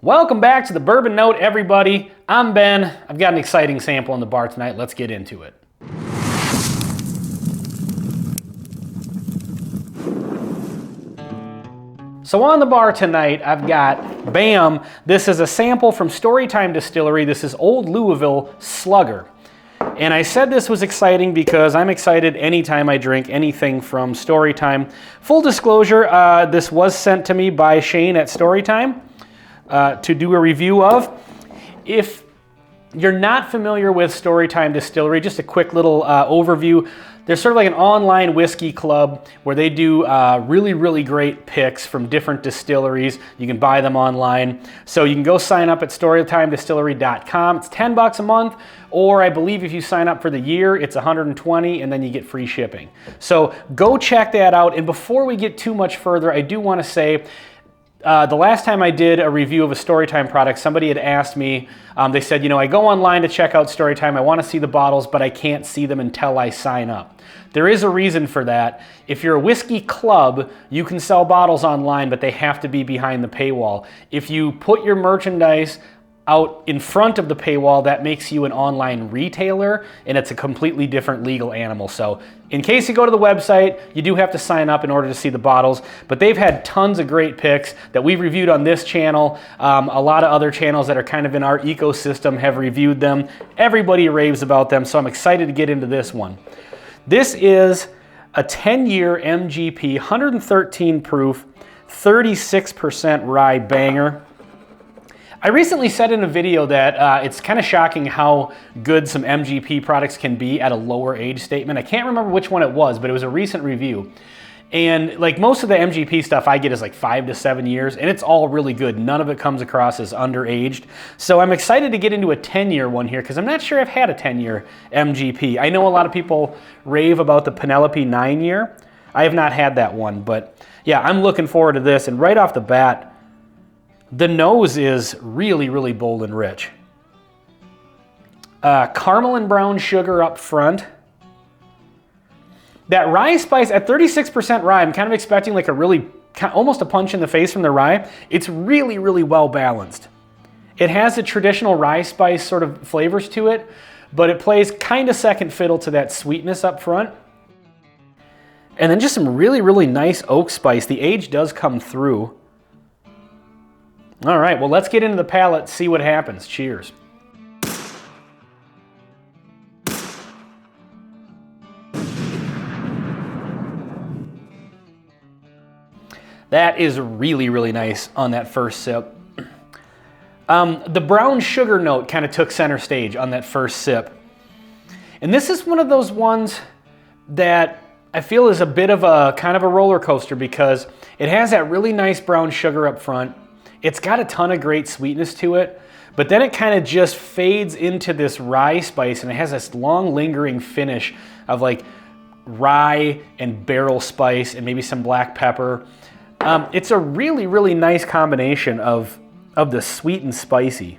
Welcome back to the Bourbon Note, everybody. I'm Ben. I've got an exciting sample in the bar tonight. Let's get into it. So on the bar tonight, I've got, bam, this is a sample from Storytime Distillery. This is Old Louisville Slugger. And I said this was exciting because I'm excited anytime I drink anything from Storytime. Full disclosure, this was sent to me by Shane at Storytime to do a review of. If you're not familiar with Storytime Distillery, just a quick little overview. There's sort of like an online whiskey club where they do really great picks from different distilleries. You can buy them online. So you can go sign up at storytimedistillery.com. It's $10 a month, or I believe if you sign up for the year, it's $120 and then you get free shipping. So go check that out. And before we get too much further, I do want to say, the last time I did a review of a Storytime product, somebody had asked me, they said, you know, I go online to check out Storytime, I want to see the bottles, but I can't see them until I sign up. There is a reason for that. If you're a whiskey club, you can sell bottles online, but they have to be behind the paywall. If you put your merchandise out in front of the paywall, that makes you an online retailer, and it's a completely different legal animal. So in case you go to the website, you do have to sign up in order to see the bottles, but they've had tons of great picks that we've reviewed on this channel. A lot of other channels that are kind of in our ecosystem have reviewed them. Everybody raves about them, so I'm excited to get into this one. This is a 10-year MGP, 113 proof, 36% rye banger. I recently said in a video that it's kind of shocking how good some MGP products can be at a lower age statement. I can't remember which one it was, but it was a recent review. And like most of the MGP stuff I get is like 5 to 7 years, and it's all really good. None of it comes across as underaged. So I'm excited to get into a 10-year one here because I'm not sure I've had a 10-year MGP. I know a lot of people rave about the Penelope 9-year. I have not had that one, but yeah, I'm looking forward to this. And right off the bat, the nose is really bold and rich. Caramel and brown sugar up front. That rye spice at 36% rye, I'm kind of expecting like a really, almost a punch in the face from the rye. It's really well balanced. It has the traditional rye spice sort of flavors to it, but it plays kind of second fiddle to that sweetness up front. And then just some really nice oak spice. The age does come through. All right, well, let's get into the palate, see what happens. Cheers. That is really nice on that first sip. The brown sugar note kind of took center stage on that first sip. And this is one of those ones that I feel is a bit of a kind of a roller coaster because it has that really nice brown sugar up front. It's got a ton of great sweetness to it, but then it kind of just fades into this rye spice, and it has this long lingering finish of like rye and barrel spice and maybe some black pepper. It's a really nice combination of the sweet and spicy.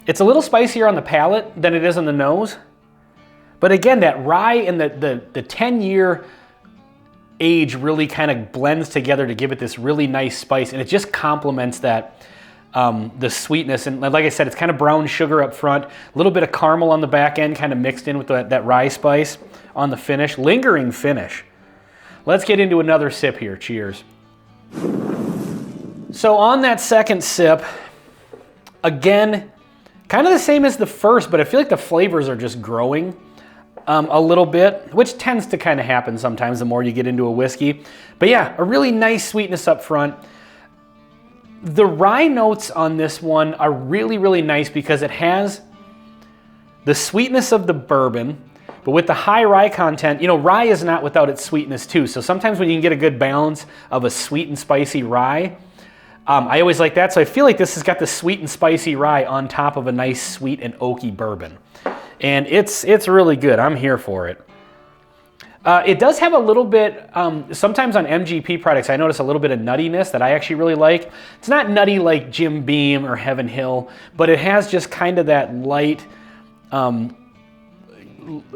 It's a little spicier on the palate than it is on the nose, but again, that rye and the 10-year age really kind of blends together to give it this really nice spice, and it just complements that the sweetness. And like I said, it's kind of brown sugar up front, a little bit of caramel on the back end kind of mixed in with that rye spice on the finish, lingering finish. Let's get into another sip here. Cheers. So on that second sip, again, kind of the same as the first, but I feel like the flavors are just growing a little bit, which tends to kind of happen sometimes the more you get into a whiskey. But yeah, a really nice sweetness up front. The rye notes on this one are really nice because it has the sweetness of the bourbon, but with the high rye content, you know, rye is not without its sweetness too. So sometimes when you can get a good balance of a sweet and spicy rye, I always like that. So I feel like this has got the sweet and spicy rye on top of a nice sweet and oaky bourbon. And it's really good. I'm here for it. It does have a little bit, sometimes on MGP products, I notice a little bit of nuttiness that I actually really like. It's not nutty like Jim Beam or Heaven Hill, but it has just kind of that light,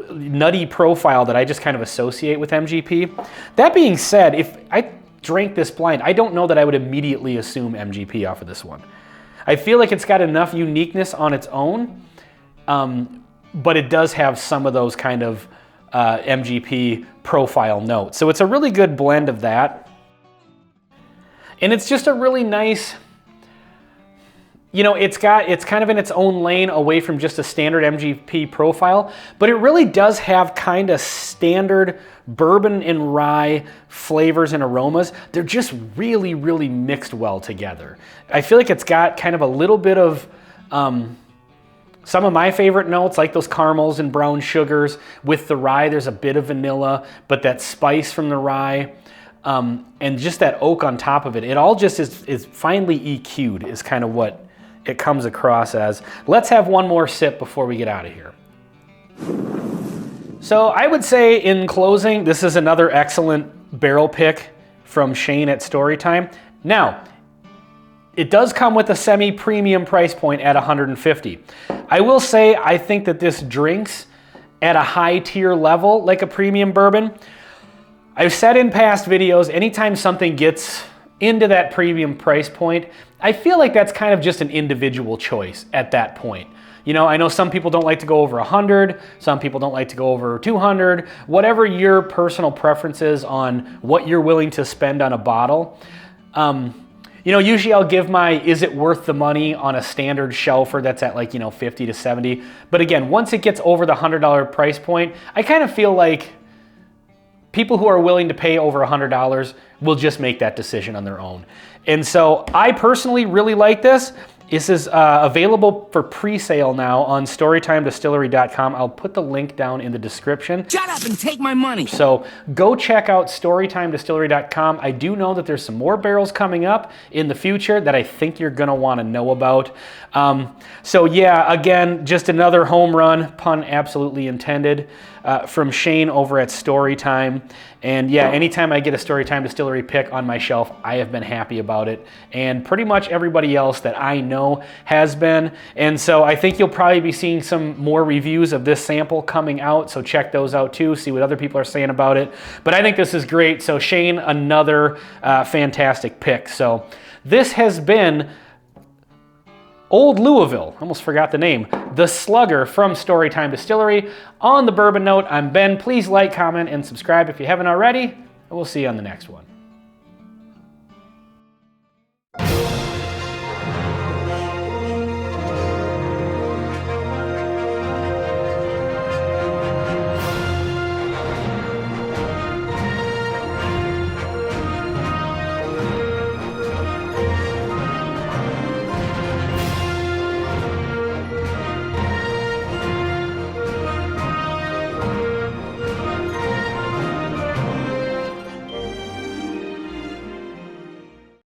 nutty profile that I just kind of associate with MGP. That being said, drank this blind, I don't know that I would immediately assume MGP off of this one. I feel like it's got enough uniqueness on its own, but it does have some of those kind of MGP profile notes. So it's a really good blend of that. And it's just a really nice, you know, it's kind of in its own lane away from just a standard MGP profile, but it really does have kind of standard bourbon and rye flavors and aromas. They're just really, really mixed well together. I feel like it's got kind of a little bit of some of my favorite notes, like those caramels and brown sugars. With the rye, there's a bit of vanilla, but that spice from the rye, and just that oak on top of it, it all just is finely EQ'd is kind of what it comes across as. Let's have one more sip before we get out of here. So I would say in closing, this is another excellent barrel pick from Shane at Storytime. Now, it does come with a semi-premium price point at $150. I will say I think that this drinks at a high tier level like a premium bourbon. I've said in past videos, anytime something gets into that premium price point, I feel like that's kind of just an individual choice at that point. You know, I know some people don't like to go over 100, some people don't like to go over 200, whatever your personal preference is on what you're willing to spend on a bottle. You know, usually I'll give my is it worth the money on a standard shelfer that's at like, you know, 50 to 70. But again, once it gets over the $100 price point, I kind of feel like people who are willing to pay over $100 will just make that decision on their own. And so I personally really like this. This is available for pre-sale now on StorytimeDistillery.com. I'll put the link down in the description. Shut up and take my money. So go check out StorytimeDistillery.com. I do know that there's some more barrels coming up in the future that I think you're gonna wanna know about. So yeah, again, just another home run, pun absolutely intended, from Shane over at Storytime. And yeah, anytime I get a Storytime Distillery pick on my shelf, I have been happy about it. And pretty much everybody else that I know has been. And so I think you'll probably be seeing some more reviews of this sample coming out. So check those out too, see what other people are saying about it. But I think this is great. So Shane, another fantastic pick. So this has been Old Louisville, almost forgot the name, the Slugger from Storytime Distillery. On the bourbon note, I'm Ben. Please like, comment, and subscribe if you haven't already, and we'll see you on the next one.